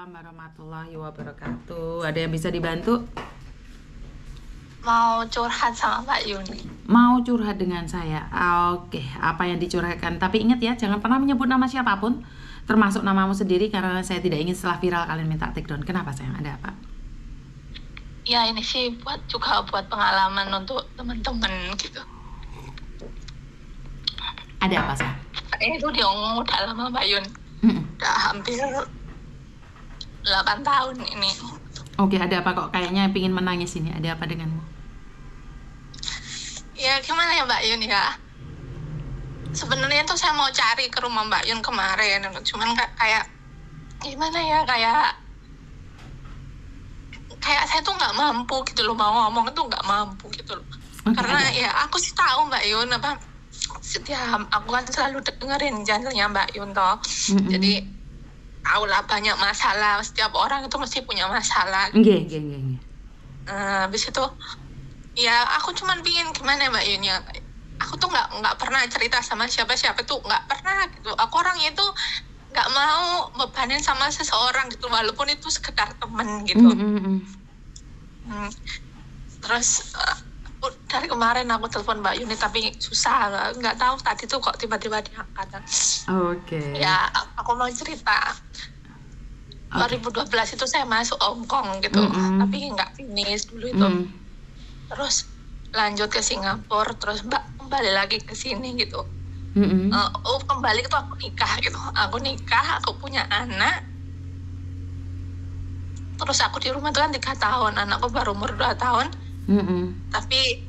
Waalaikumsalam warahmatullahi wabarakatuh. Ada yang bisa dibantu? Mau curhat sama Mbak Yuni. Mau curhat dengan saya? Oke, apa yang dicurhatkan? Tapi ingat ya, jangan pernah menyebut nama siapapun, termasuk namamu sendiri, karena saya tidak ingin setelah viral kalian minta take down. Kenapa sayang? Ada apa? Ya ini sih buat pengalaman untuk teman-teman gitu. Ada apa sayang? Ini tuh dia ngomong udah lama Mbak Yun. Udah hampir 8 tahun ini. Oke, ada apa kok kayaknya pingin menangis ini? Ada apa denganmu? Ya gimana ya Mbak Yun ya? Sebenarnya tuh saya mau cari ke rumah Mbak Yun kemarin, cuman kayak gimana ya, kayak saya tuh nggak mampu gitu loh, mau ngomong tuh nggak mampu gitu loh. Karena ya aku sih tahu Mbak Yun apa, setiap aku kan selalu dengerin channelnya Mbak Yun toh. Jadi tahu lah banyak masalah, setiap orang itu mesti punya masalah. Habis itu ya aku cuman pingin gimana Mbak Yun ya, aku tuh nggak pernah cerita sama siapa-siapa tuh, nggak pernah gitu. Aku orangnya itu nggak mau bebanin sama seseorang gitu, walaupun itu sekedar temen gitu. Terus dari kemarin aku telepon Mbak Yuni tapi susah, nggak tahu tadi tuh kok tiba-tiba diangkat. Ya aku mau cerita. 2012 itu saya masuk Hong Kong gitu, tapi nggak finish dulu itu. Terus lanjut ke Singapura, terus kembali lagi ke sini gitu. Kembali itu aku nikah gitu. Aku nikah, aku punya anak. Terus aku di rumah itu kan 3 tahun, anakku baru umur 2 tahun. Tapi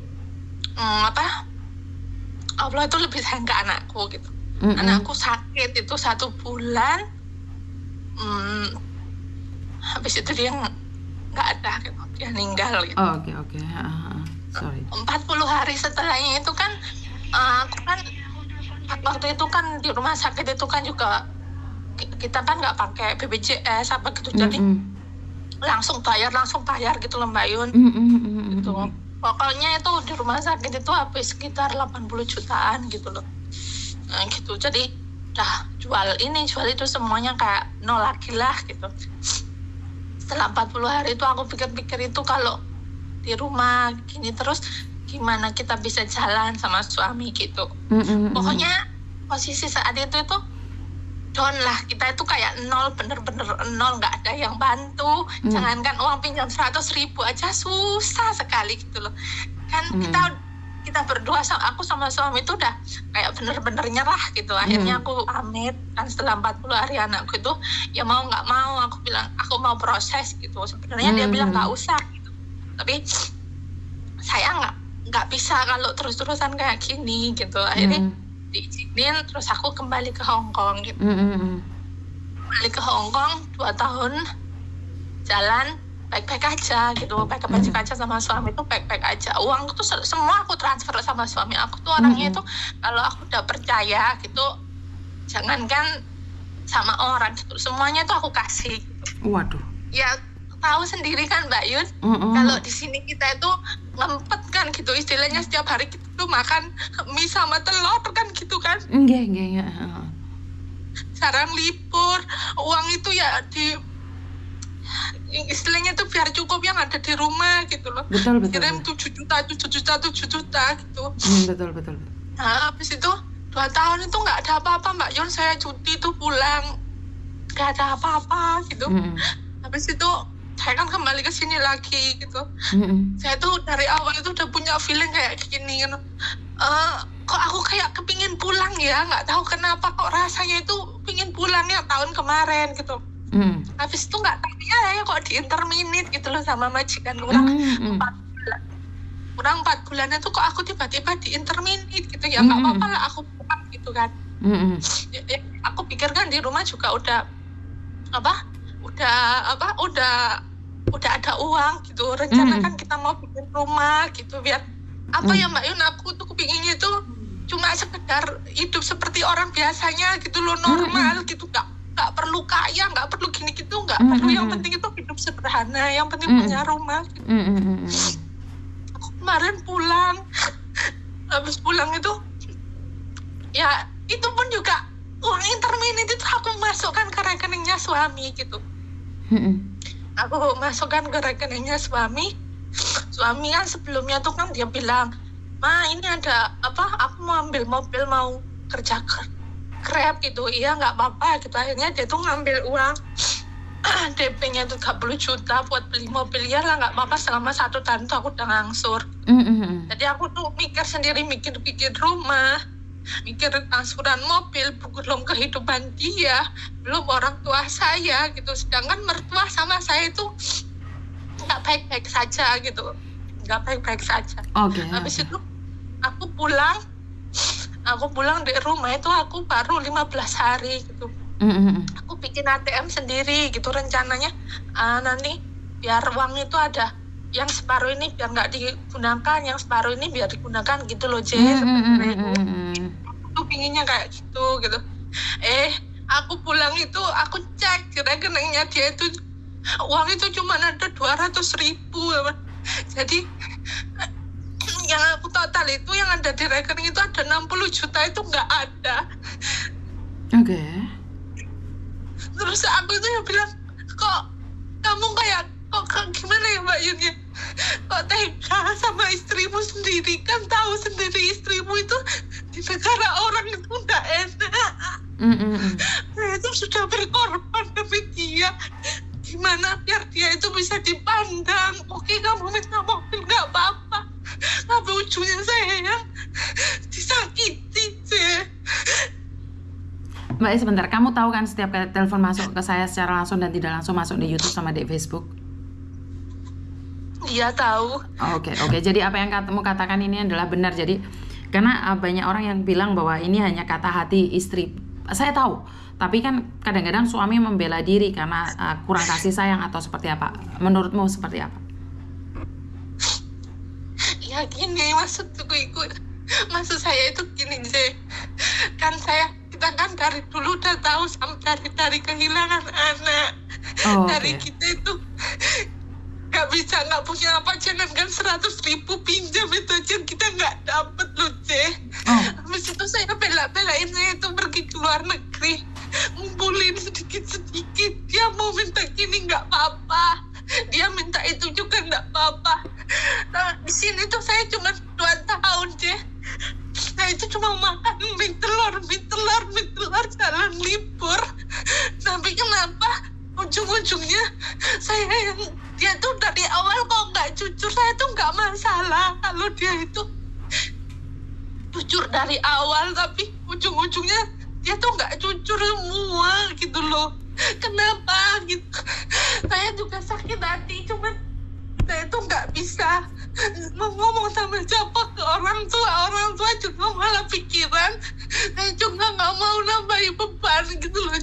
Allah itu lebih sayang ke anakku gitu. Anakku sakit itu 1 bulan. Habis itu dia nggak ada gitu, dia meninggal gitu. Sorry. 40 hari setelahnya itu kan aku kan waktu itu kan di rumah sakit itu kan juga kita kan nggak pakai BPJS apa gitu, jadi langsung bayar gitu loh Mbak Yun. Gitu. Pokoknya itu di rumah sakit itu habis sekitar 80 jutaan gitu loh. Nah gitu, jadi udah jual itu semuanya kayak nol lagi lah gitu. Setelah 40 hari itu aku pikir-pikir itu kalau di rumah gini terus gimana kita bisa jalan sama suami gitu. Pokoknya posisi saat itu down lah, kita itu kayak nol, bener-bener nol, nggak ada yang bantu. Jangankan uang pinjam 100.000 aja susah sekali gitu loh kan. Kita berdua, aku sama suami itu udah kayak bener-bener nyerah gitu. Akhirnya aku pamit kan setelah 40 hari anakku itu ya mau nggak mau aku bilang aku mau proses gitu. Sebenarnya dia bilang nggak usah gitu, tapi saya nggak bisa kalau terus-terusan kayak gini gitu. Akhirnya diizinin, terus aku kembali ke Hong Kong gitu. Kembali ke Hong Kong 2 tahun jalan baik-baik aja gitu, baik-baik aja sama suami itu baik-baik aja. Uang itu semua aku transfer sama suami. Aku tuh orangnya itu kalau aku udah percaya gitu, jangankan sama orang gitu, semuanya tuh aku kasih gitu. Waduh. Ya tahu sendiri kan Mbak Yun, kalau di sini kita itu ngempet kan gitu, istilahnya setiap hari kita tuh makan mie sama telur kan gitu kan. Enggak. Jarang libur, uang itu ya istilahnya tuh biar cukup yang ada di rumah gitu loh. Betul. Kirim 7 juta gitu. Betul. Nah habis itu 2 tahun itu nggak ada apa-apa Mbak Yun, saya cuti tuh pulang nggak ada apa-apa gitu. Habis itu saya kan kembali ke sini lagi gitu. Saya tuh dari awal itu udah punya feeling kayak gini gitu. Kok aku kayak kepingin pulang ya, nggak tahu kenapa kok rasanya itu pingin pulang ya tahun kemarin gitu. Habis itu nggak tahu ya kok diinterminate gitu loh sama majikan. Kurang 4 bulan itu kok aku tiba-tiba diinterminate gitu ya. Nggak apa-apa lah aku pulang gitu kan. Aku pikir kan di rumah juga udah ada uang gitu. Rencana kan kita mau bikin rumah gitu biar ya Mbak Yun, aku tuh kepinginnya tuh cuma sekedar hidup seperti orang biasanya gitu loh, normal gitu, nggak perlu kaya, nggak perlu gini gitu, nggak perlu. Yang penting itu hidup sederhana, yang penting punya rumah gitu. Aku kemarin pulang, habis pulang itu ya itu pun juga uang interminate itu aku masukkan ke rekeningnya suami gitu. Aku masukkan ke rekeningnya suami kan sebelumnya tuh kan dia bilang, "Ma, ini ada apa, aku mau ambil mobil, mau kerja Grab gitu." Iya, nggak apa-apa gitu. Akhirnya dia tuh ngambil uang DP-nya itu 30 juta buat beli mobil. Ya lah, nggak apa-apa, selama 1 tahun tuh aku udah ngangsur. Jadi aku tuh mikir sendiri, mikir rumah, mikir angsuran mobil, belum kehidupan dia, belum orang tua saya gitu. Sedangkan mertua sama saya itu nggak baik-baik saja gitu, nggak baik-baik saja. Habis itu aku pulang di rumah itu aku baru 15 hari gitu. Aku bikin ATM sendiri gitu, rencananya nanti biar uang itu ada yang separuh ini biar nggak digunakan, yang separuh ini biar digunakan gitu loh, Aku pinginnya kayak gitu. Aku pulang itu aku cek di rekeningnya dia itu uang itu cuma ada 200.000. Jadi yang aku total itu yang ada di rekening itu ada 60 juta itu nggak ada. Terus aku itu yang bilang, kok kamu kayak gimana ya Mbak Yun ya, kok tega sama istrimu sendiri, kan tahu sendiri istrimu itu di negara orang itu nggak enak. Saya itu sudah berkorban demi dia, gimana biar dia itu bisa dipandang. Oke, kamu minta mobil nggak apa-apa, tapi ujungnya saya yang disakiti. Mbak, sebentar, kamu tahu kan setiap kali telepon masuk ke saya secara langsung dan tidak langsung masuk di YouTube sama di Facebook? Iya, tahu. Oke. Jadi apa yang kamu katakan ini adalah benar. Jadi karena banyak orang yang bilang bahwa ini hanya kata hati istri. Saya tahu, tapi kan kadang-kadang suami membela diri karena kurang kasih sayang atau seperti apa? Menurutmu seperti apa? Ya gini, maksud saya itu gini, kan kita kan dari dulu udah tahu dari kehilangan anak. Dari kita itu nggak punya apa, jangan kan 100.000 pinjam itu aja kita nggak dapet loh, Habis itu saya bela-belain saya itu pergi ke luar negeri, ngumpulin sedikit-sedikit. Dia mau minta gini nggak apa-apa, dia minta itu juga nggak apa-apa. Nah, di sini tuh saya cuma 2 tahun, Nah itu cuma makan mie telur jalan libur. Tapi kenapa ujung-ujungnya dia tuh dari awal kok nggak jujur. Saya tuh nggak masalah kalau dia itu jujur dari awal, tapi ujung-ujungnya dia tuh nggak jujur semua gitu loh. Kenapa gitu? Saya juga sakit hati, cuman saya tuh nggak bisa ngomong sama siapa ke orang tua juga malah pikiran. Saya juga nggak mau nambahin beban gitu loh,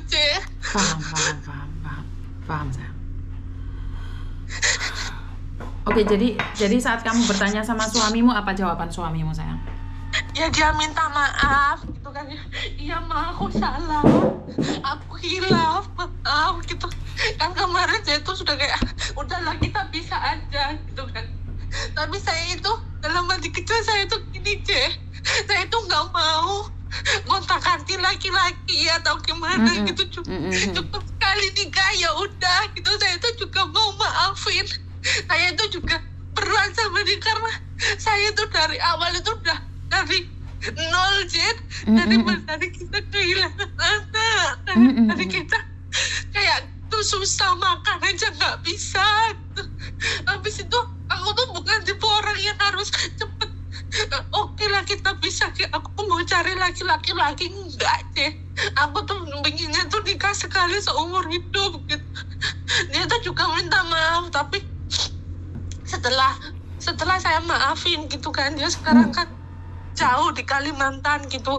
Paham saya. Oke, jadi saat kamu bertanya sama suamimu, apa jawaban suamimu, sayang? Ya dia minta maaf gitu kan. Iya, Ma, aku salah, aku hilaf, maaf gitu kan. Kemarin saya tuh sudah kayak udahlah kita bisa aja gitu kan. Tapi saya itu dalam hati kecil saya itu gini, saya itu nggak mau gonta-ganti laki-laki atau gimana gitu. Cukup sekali nikah ya udah gitu. Saya itu juga mau maafin. Saya itu juga berat sama dia karena saya itu dari awal itu udah dari nol, dari kita kehilangan anak, dari kita kayak tuh susah makan aja nggak bisa gitu. Habis itu aku tuh bukan tipe orang yang harus cepet. Oke lah kita bisa, aku mau cari laki-laki enggak, aku tuh pengennya tuh nikah sekali seumur hidup gitu. Dia tuh juga minta maaf, tapi setelah saya maafin gitu kan, dia sekarang kan jauh di Kalimantan gitu.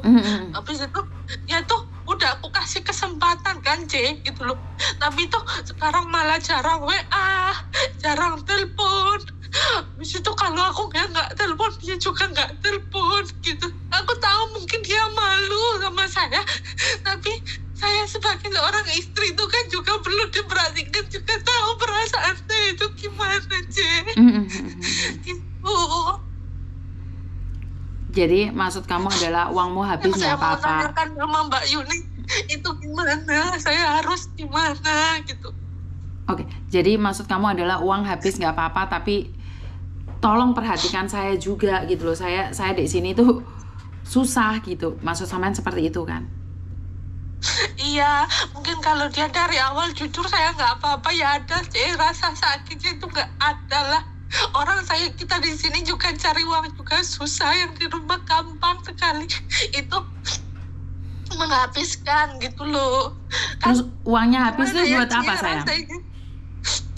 Habis itu ya tuh udah aku kasih kesempatan kan, gitu loh. Tapi tuh sekarang malah jarang WA, jarang telepon. Habis itu kalau aku nggak telepon, dia juga nggak telepon gitu. Aku tahu mungkin dia malu sama saya, tapi saya sebagai seorang istri itu kan juga perlu diperhatikan, juga tahu perasaan saya itu gimana, gitu. Jadi maksud kamu adalah uangmu habis nggak apa-apa. Saya mau tanyakan sama Mbak Yuni itu gimana, saya harus gimana gitu. Oke, jadi maksud kamu adalah uang habis nggak apa-apa, tapi tolong perhatikan saya juga gitu loh. Saya di sini tuh susah gitu. Maksud sampean seperti itu kan? Iya, mungkin kalau dia dari awal jujur saya nggak apa-apa ya ada sih rasa sakitnya itu nggak ada lah. Orang kita di sini juga cari uang juga susah, yang di rumah gampang sekali itu menghabiskan gitu loh. Terus uangnya habis tuh buat apa sayang?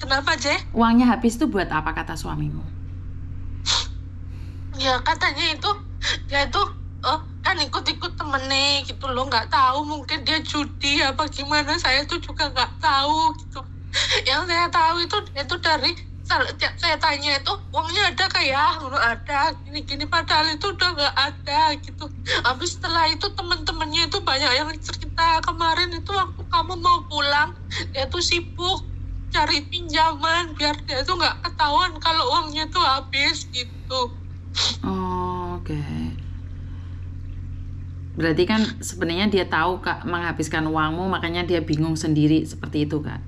Kenapa Je? Uangnya habis tuh buat apa kata suamimu? Ya katanya itu dia itu kan ikut-ikut temennya gitu loh, nggak tahu mungkin dia judi apa gimana, saya tuh juga nggak tahu gitu. Yang saya tahu itu dari saya tanya itu uangnya ada kayak ada gini-gini, padahal itu udah nggak ada gitu. Habis setelah itu teman-temannya itu banyak yang cerita kemarin itu waktu kamu mau pulang dia tuh sibuk cari pinjaman biar dia tuh nggak ketahuan kalau uangnya tuh habis gitu. Oke. Berarti kan sebenarnya dia tahu Kak menghabiskan uangmu, makanya dia bingung sendiri seperti itu kan?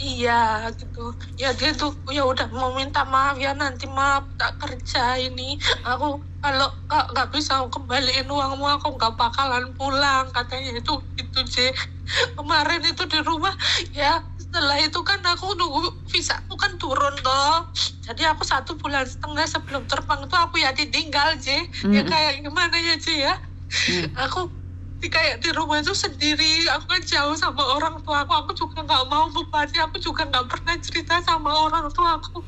Iya gitu. Ya dia tuh ya udah mau minta maaf ya, nanti maaf tak kerja ini. Aku kalau nggak bisa kembaliin uangmu aku nggak bakalan pulang katanya itu gitu sih. Kemarin itu di rumah ya, setelah itu kan aku nunggu visa aku kan turun toh. Jadi aku 1,5 bulan sebelum terbang tuh aku ya ditinggal sih. Ya kayak gimana ya sih ya. Aku kayak di rumah itu sendiri, aku kan jauh sama orang tua aku juga nggak mau bebani, aku juga nggak pernah cerita sama orang tua aku.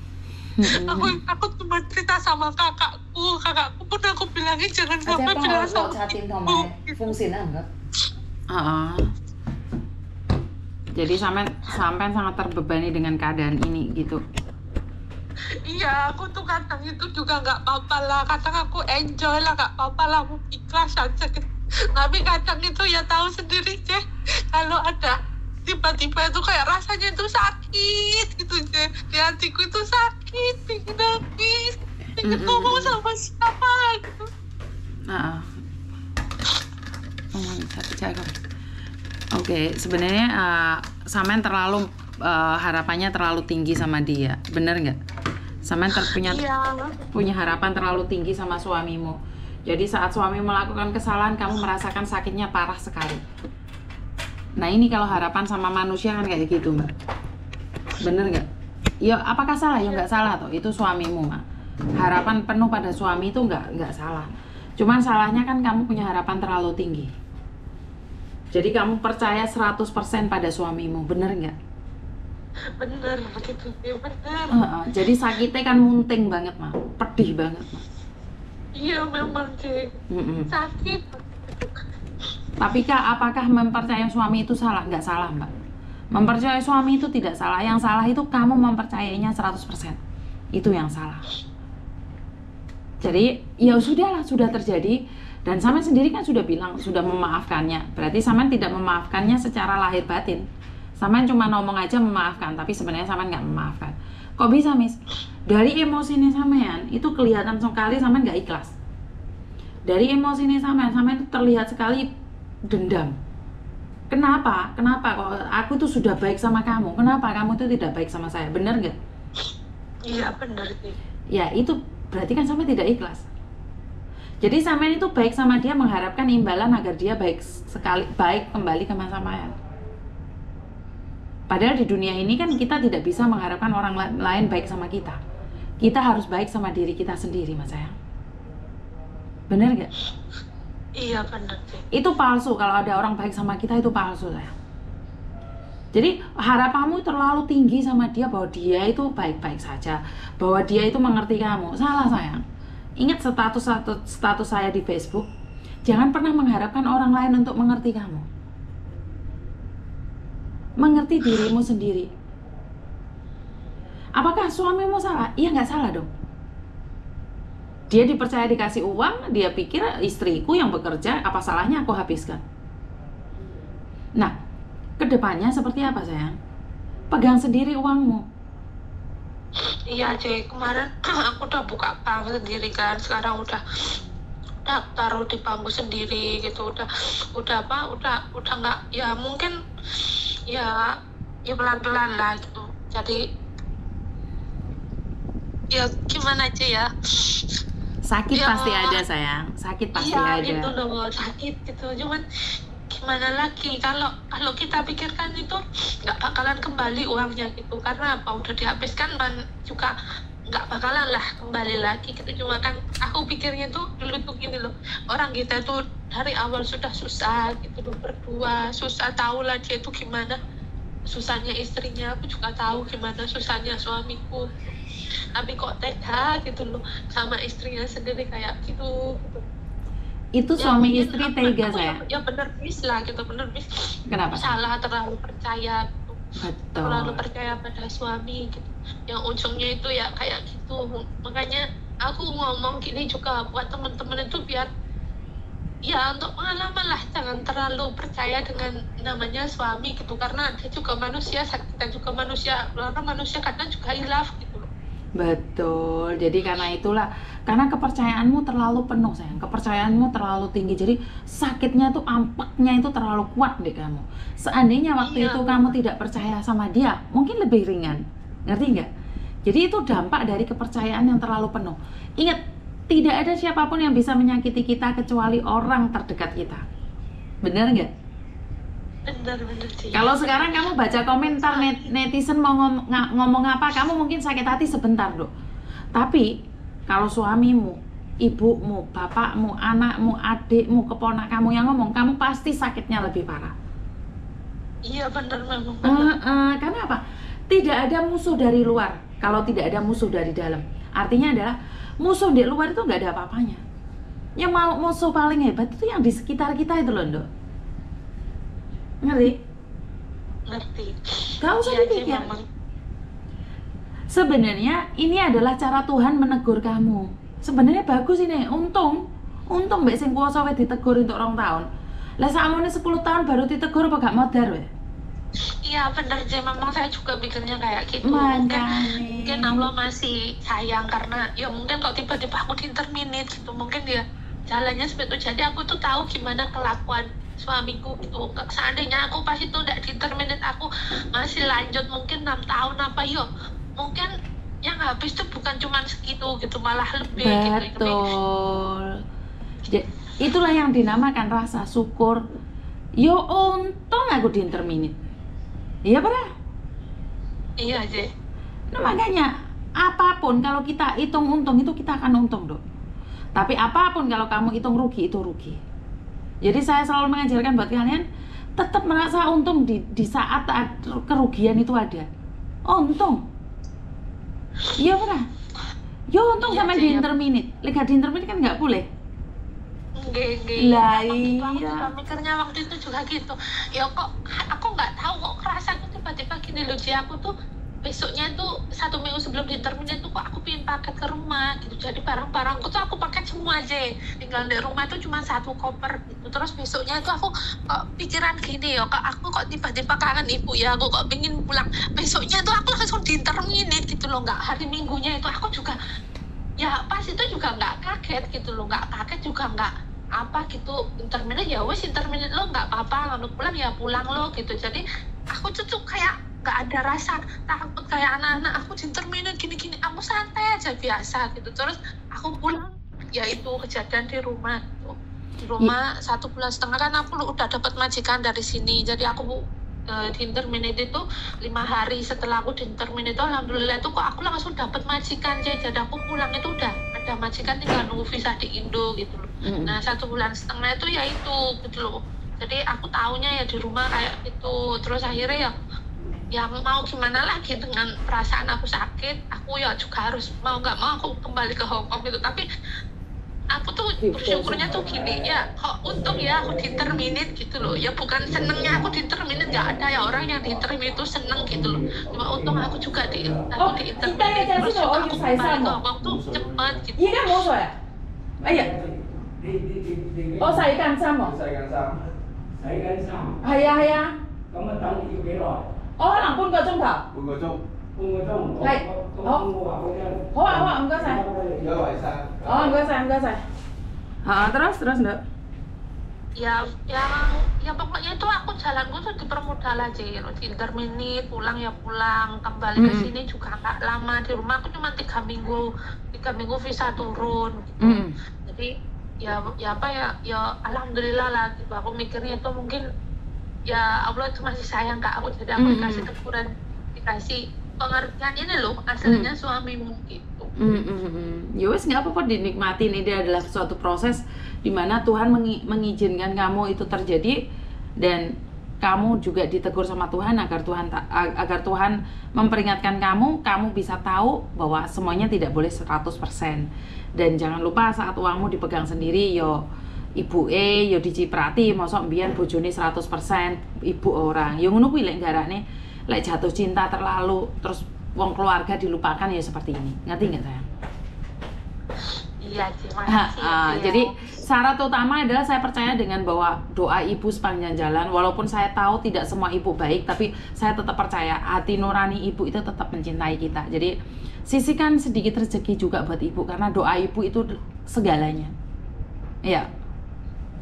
Aku cuma cerita sama kakakku pun aku bilangin jangan sampai bilang sama ibu. Fungsinya enggak? Jadi sampai sangat terbebani dengan keadaan ini gitu. Iya, aku tuh kadang itu juga nggak apa-apa lah, kadang aku enjoy lah, nggak apa-apa lah, aku ikhlas aja gitu. Tapi kadang itu ya tahu sendiri deh, kalau ada tiba-tiba itu kayak rasanya itu sakit gitu deh, di hatiku itu sakit, pengen nangis, pengen ngomong sama siapa gitu. Oke, sebenarnya sampean terlalu harapannya terlalu tinggi sama dia, bener nggak? Sampean punya harapan terlalu tinggi sama suamimu. Jadi saat suami melakukan kesalahan, kamu merasakan sakitnya parah sekali. Nah ini kalau harapan sama manusia kan kayak gitu Mbak. Bener nggak? Ya apakah salah? Ya nggak salah toh, itu suamimu Mbak. Harapan penuh pada suami itu nggak salah. Cuman salahnya kan kamu punya harapan terlalu tinggi. Jadi kamu percaya 100% pada suamimu, bener nggak? Bener, begitu ya, bener. Jadi sakitnya kan munting banget Mbak, pedih banget Mbak. Iya memang sih, sakit. Tapi Kak, apakah mempercayai suami itu salah? Nggak salah Mbak. Mempercayai suami itu tidak salah. Yang salah itu kamu mempercayainya 100%. Itu yang salah. Jadi ya sudahlah, sudah terjadi. Dan Samen sendiri kan sudah bilang, sudah memaafkannya. Berarti Samen tidak memaafkannya secara lahir batin. Samen cuma ngomong aja memaafkan, tapi sebenarnya Samen nggak memaafkan. Kok bisa Miss? Dari emosinya Samen itu kelihatan sekali Samen nggak ikhlas. Dari emosinya Samen itu terlihat sekali dendam. Kenapa? Kok aku tuh sudah baik sama kamu? Kenapa kamu tuh tidak baik sama saya? Bener nggak? Iya bener sih. Ya itu berarti kan Samen tidak ikhlas. Jadi Samen itu baik sama dia mengharapkan imbalan agar dia baik kembali ke masa Samen. Padahal di dunia ini kan kita tidak bisa mengharapkan orang lain baik sama kita. Kita harus baik sama diri kita sendiri, Mas sayang. Bener gak? Iya bener sih. Itu palsu, kalau ada orang baik sama kita itu palsu sayang. Jadi harapanmu terlalu tinggi sama dia bahwa dia itu baik-baik saja, bahwa dia itu mengerti kamu. Salah sayang. Ingat status saya di Facebook. Jangan pernah mengharapkan orang lain untuk mengerti kamu. Mengerti dirimu sendiri. Apakah suamimu salah? Iya nggak salah dong. Dia dipercaya dikasih uang, dia pikir istriku yang bekerja, apa salahnya aku habiskan. Nah, kedepannya seperti apa sayang? Pegang sendiri uangmu. Iya Cek, kemarin aku udah buka bank sendiri kan, sekarang udah taruh di bangku sendiri gitu, udah nggak, ya mungkin ya ya pelan-pelan lah gitu. Jadi ya gimana aja ya. Sakit Ya, pasti ada sayang, sakit pasti iya ada. itu loh sakit gitu. Cuman gimana lagi kalau kita pikirkan itu nggak bakalan kembali uangnya gitu, karena apa udah dihabiskan juga nggak bakalan lah kembali lagi gitu. Cuma kan aku pikirnya tuh dulu tuh gini loh, orang kita tuh dari awal sudah susah gitu loh, berdua susah, tahu lah dia itu gimana susahnya istrinya, aku juga tahu gimana susahnya suamiku, tapi kok tega gitu loh sama istrinya sendiri kayak gitu. Itu Ya, suami mungkin istri aku tega saya. ya bener bis lah gitu, bener bis. Kenapa? Salah terlalu percaya gitu. Terlalu Betul. percaya pada suami gitu. Yang ujungnya itu ya kayak gitu. Makanya aku ngomong gini juga buat temen-temen itu biar ya untuk pengalaman lah, jangan terlalu percaya dengan namanya suami gitu, karena dia juga manusia, kita juga manusia, karena manusia kadang juga hilaf gitu loh. Betul. Jadi karena itulah, karena kepercayaanmu terlalu penuh sayang, kepercayaanmu terlalu tinggi. Jadi sakitnya tuh, ampeknya itu terlalu kuat deh kamu. Seandainya waktu Iya. itu kamu tidak percaya sama dia, mungkin lebih ringan. Ngerti nggak? Jadi itu dampak dari kepercayaan yang terlalu penuh. Ingat, tidak ada siapapun yang bisa menyakiti kita kecuali orang terdekat kita. Benar nggak? Bener sih. Kalau sekarang kamu baca komentar netizen mau ngomong apa, kamu mungkin sakit hati sebentar, Dok. Tapi kalau suamimu, ibumu, bapakmu, anakmu, adikmu, keponakanmu yang ngomong, kamu pasti sakitnya lebih parah. Iya bener memang bener. Karena apa? Tidak ada musuh dari luar kalau tidak ada musuh dari dalam. Artinya adalah musuh di luar itu nggak ada apa-apanya. Yang mau musuh paling hebat itu yang di sekitar kita itu loh, Dok. Ngerti? Ngerti. Gak usah Iya, dipikir. memang. Sebenarnya ini adalah cara Tuhan menegur kamu. Sebenarnya bagus ini, untung mbak sing kuasa wis ditegur untuk 2 tahun. Lah sakmene 10 tahun baru ditegur apa gak modar weh? Iya bener sih, memang saya juga pikirnya kayak gitu. Makanya. Mungkin Allah masih sayang, karena ya mungkin kalau tiba-tiba aku di-terminate gitu, mungkin dia jalannya seperti itu. Jadi aku tuh tahu gimana kelakuan suamiku gitu. Seandainya aku pas itu udah di-terminate, aku masih lanjut mungkin 6 tahun apa yuk, mungkin yang habis tuh bukan cuma segitu gitu, malah lebih gitu. Betul. Itulah yang dinamakan rasa syukur. Yo untung aku di-terminate. Iya pernah? Iya sih. Nah, makanya apapun kalau kita hitung untung itu kita akan untung, Dok. Tapi apapun kalau kamu hitung rugi itu rugi. Jadi saya selalu mengajarkan buat kalian tetap merasa untung di saat kerugian itu ada. Untung. Iya pernah? Yo untung Iya, sama iya. di interminute. Lega di interminute kan nggak boleh. Lah iya. Aku juga mikirnya waktu itu juga gitu. Ya kok aku nggak tahu kok kerasa aku tiba-tiba gini loh, aku tuh besoknya tuh 1 minggu sebelum di-terminate tuh kok aku pengen paket ke rumah gitu. Jadi barang-barangku tuh aku paket semua aja. Tinggal di rumah tuh cuma 1 koper gitu. Terus besoknya itu aku kok pikiran gini ya, kok aku kok tiba-tiba kangen ibu ya, aku kok pengen pulang. Besoknya tuh aku langsung di-terminate gitu loh, nggak hari minggunya itu aku juga ya pas itu juga nggak kaget gitu loh, nggak kaget juga nggak apa gitu. Interminate ya wes, interminate lo nggak apa-apa, lalu pulang ya pulang lo gitu. Jadi aku tuh kayak nggak ada rasa takut kayak anak-anak aku interminate gini-gini, aku santai aja biasa gitu. Terus aku pulang ya itu kejadian di rumah gitu. Di rumah 1,5 bulan kan aku udah dapat majikan dari sini, jadi aku di interminate itu 5 hari setelah aku di interminate itu alhamdulillah itu kok aku langsung dapat majikan. Jadi aku pulang itu udah ada majikan, tinggal nunggu visa di Indo gitu loh. Nah 1,5 bulan itu ya itu gitu loh. Jadi aku taunya ya di rumah kayak itu. Terus akhirnya ya mau gimana lagi dengan perasaan aku sakit, aku ya juga harus mau nggak mau aku kembali ke Hong Kong gitu. Tapi aku tuh bersyukurnya tuh gini ya, kok untung ya aku di-terminate gitu loh. Ya bukan senengnya aku di-terminate, nggak ada ya orang yang di-terminate itu seneng gitu loh. Cuma untung aku juga di-terminate, terus juga aku kembali ke Hong Kong tuh cepet gitu. Iya kan mau ya? Iya. Oh saya kan sama. Haya. Oh lampun kok chung thở. Này. Hoa enggak saya. Oh enggak saya. Terus Nduk. ya pokoknya itu aku jalanku tuh dipermudah lah, interminit, pulang ya pulang, kembali ke sini juga nggak lama, di rumah aku cuma 3 minggu visa turun gitu. Jadi ya apa ya alhamdulillah lah gitu. Aku mikirnya itu mungkin ya Allah itu masih sayang ke aku, jadi aku dikasih teguran, dikasih pengertian, ini loh hasilnya suamimu gitu. Ya wes, nggak apa-apa, dinikmatin. Ini adalah suatu proses di mana Tuhan mengizinkan kamu itu terjadi, dan kamu juga ditegur sama Tuhan agar Tuhan memperingatkan kamu bisa tahu bahwa semuanya tidak boleh 100%. Dan jangan lupa saat uangmu dipegang sendiri, yo ibu yo diciprati, mosok mbiyen bojone 100% ibu orang. Yo ngono kuwi lek garane lek jatuh cinta terlalu terus wong keluarga dilupakan, ya seperti ini. Ngerti nggak sayang? Iya, makasih. Jadi syarat utama adalah saya percaya dengan bahwa doa ibu sepanjang jalan, walaupun saya tahu tidak semua ibu baik, tapi saya tetap percaya hati nurani ibu itu tetap mencintai kita. Jadi sisihkan sedikit rezeki juga buat ibu, karena doa ibu itu segalanya. Iya.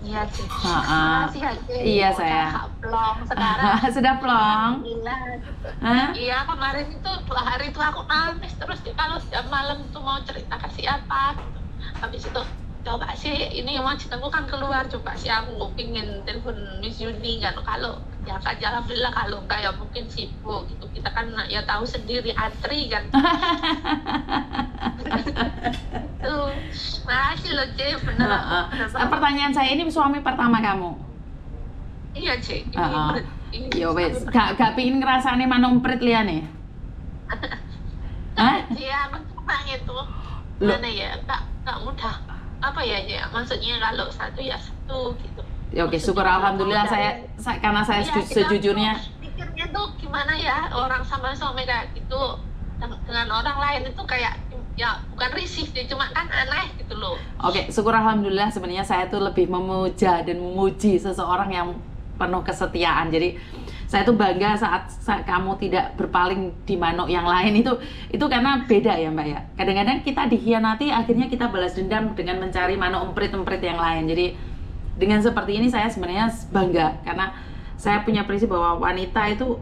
Iya, Cik. Iya, saya. Plong sekarang. Sudah plong. Iya, kemarin itu 2 hari itu aku nangis terus, kalau setiap malam tuh mau cerita ke siapa gitu. Habis itu coba sih ini majikanku kan keluar, coba sih aku pingin telepon Miss Yuni kan, kalau ya kan alhamdulillah, kalau enggak ya mungkin sibuk gitu, kita kan ya tahu sendiri antri kan. Tuh, makasih loh Cik, bener. Pertanyaan saya, ini suami pertama kamu? Iya Cik, ini ya wes, gak pingin ngerasane manomprit liane? Iya, mencoba itu mana ya, gak mudah apa ya, maksudnya kalau satu ya satu gitu. Ya oke, syukur alhamdulillah. Karena saya sejujurnya pikirnya tuh gimana ya, orang sama suami kayak gitu dengan orang lain itu kayak ya bukan risih sih, cuma kan aneh gitu loh. Oke, syukur alhamdulillah. Sebenarnya saya tuh lebih memuja dan memuji seseorang yang penuh kesetiaan. Jadi saya tuh bangga saat kamu tidak berpaling di manuk yang lain. Itu karena beda ya Mbak ya. Kadang-kadang kita dikhianati, akhirnya kita balas dendam dengan mencari manuk emprit-emprit yang lain. Jadi dengan seperti ini saya sebenarnya bangga, karena saya punya prinsip bahwa wanita itu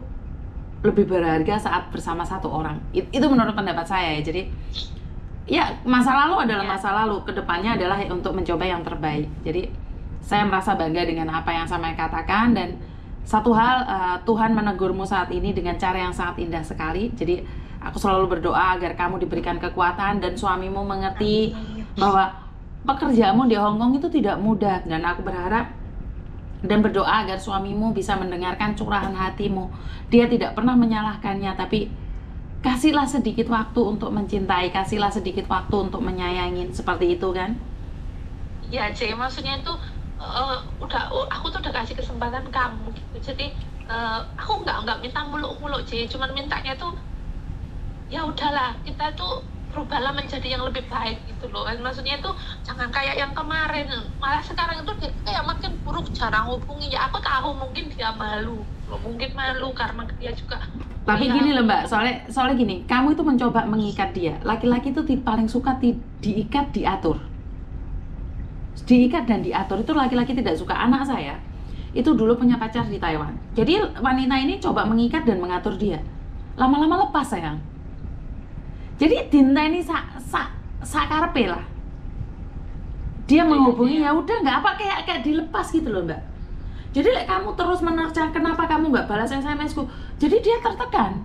lebih berharga saat bersama satu orang. Itu menurut pendapat saya ya. Jadi ya masa lalu adalah masa lalu, kedepannya adalah untuk mencoba yang terbaik. Jadi saya merasa bangga dengan apa yang saya katakan, dan satu hal, Tuhan menegurmu saat ini dengan cara yang sangat indah sekali. Jadi aku selalu berdoa agar kamu diberikan kekuatan dan suamimu mengerti bahwa pekerjaanmu di Hong Kong itu tidak mudah, dan aku berharap dan berdoa agar suamimu bisa mendengarkan curahan hatimu. Dia tidak pernah menyalahkannya, tapi kasihlah sedikit waktu untuk mencintai, kasihlah sedikit waktu untuk menyayangin, seperti itu kan? Ya Cik, maksudnya itu aku tuh udah kasih kesempatan kamu gitu. Jadi aku nggak minta muluk-muluk Cik, cuman mintanya tuh ya udahlah, kita tuh berubahlah menjadi yang lebih baik gitu loh. Maksudnya itu jangan kayak yang kemarin, malah sekarang itu dia kayak makin buruk, jarang hubungi. Ya aku tahu mungkin dia malu karena dia juga. Tapi gini loh Mbak, soalnya gini, kamu itu mencoba mengikat dia. Laki-laki itu paling suka diikat, diatur. Diikat dan diatur itu laki-laki tidak suka. Anak saya itu dulu punya pacar di Taiwan. Jadi wanita ini coba mengikat dan mengatur dia. Lama-lama lepas sayang. Jadi Dinta ini sakarepe lah. Dia menghubungi ya udah, nggak apa, kayak dilepas gitu loh Mbak. Jadi kamu terus menerjang, kenapa kamu nggak balas SMS-ku? Jadi dia tertekan.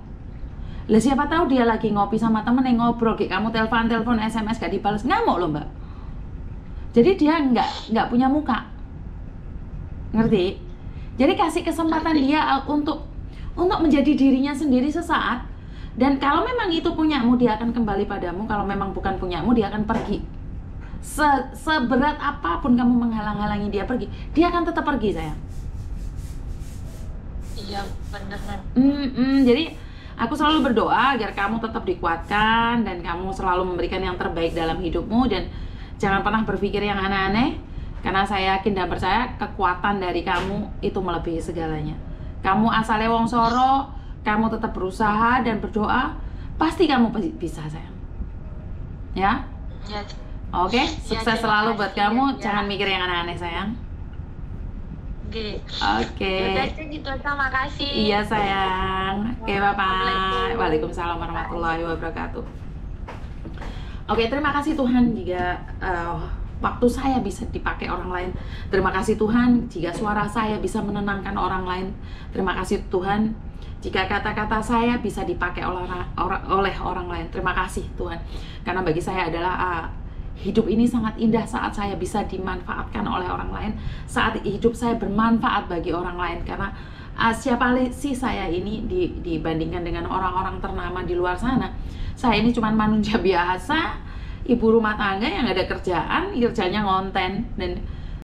Lah siapa tahu dia lagi ngopi sama temen yang ngobrol, kayak kamu telepon SMS gak dibalas, ngamuk loh Mbak. Jadi dia nggak punya muka, ngerti? Jadi kasih kesempatan dia untuk menjadi dirinya sendiri sesaat. Dan kalau memang itu punyamu, dia akan kembali padamu. Kalau memang bukan punyamu, dia akan pergi. Seberat apapun kamu menghalang-halangi dia pergi, dia akan tetap pergi sayang. Iya benar. Jadi aku selalu berdoa agar kamu tetap dikuatkan dan kamu selalu memberikan yang terbaik dalam hidupmu, dan jangan pernah berpikir yang aneh-aneh, karena saya yakin dan percaya kekuatan dari kamu itu melebihi segalanya. Kamu asalnya wong Soro, kamu tetap berusaha dan berdoa, pasti kamu bisa sayang. Ya? Ya. Oke, sukses selalu buat kamu. Jangan mikir yang aneh-aneh sayang. Oke. Oke. Udah gitu aja, makasih. Iya sayang. Oke, Bapak. Assalamualaikum. Waalaikumsalam warahmatullahi wabarakatuh. Oke, terima kasih Tuhan jika waktu saya bisa dipakai orang lain. Terima kasih Tuhan jika suara saya bisa menenangkan orang lain. Terima kasih Tuhan jika kata-kata saya bisa dipakai oleh orang lain. Terima kasih Tuhan. Karena bagi saya adalah hidup ini sangat indah saat saya bisa dimanfaatkan oleh orang lain. Saat hidup saya bermanfaat bagi orang lain. Karena siapa sih saya ini dibandingkan dengan orang-orang ternama di luar sana. Saya ini cuma manusia biasa, ibu rumah tangga yang ada kerjaan, kerjanya ngonten, dan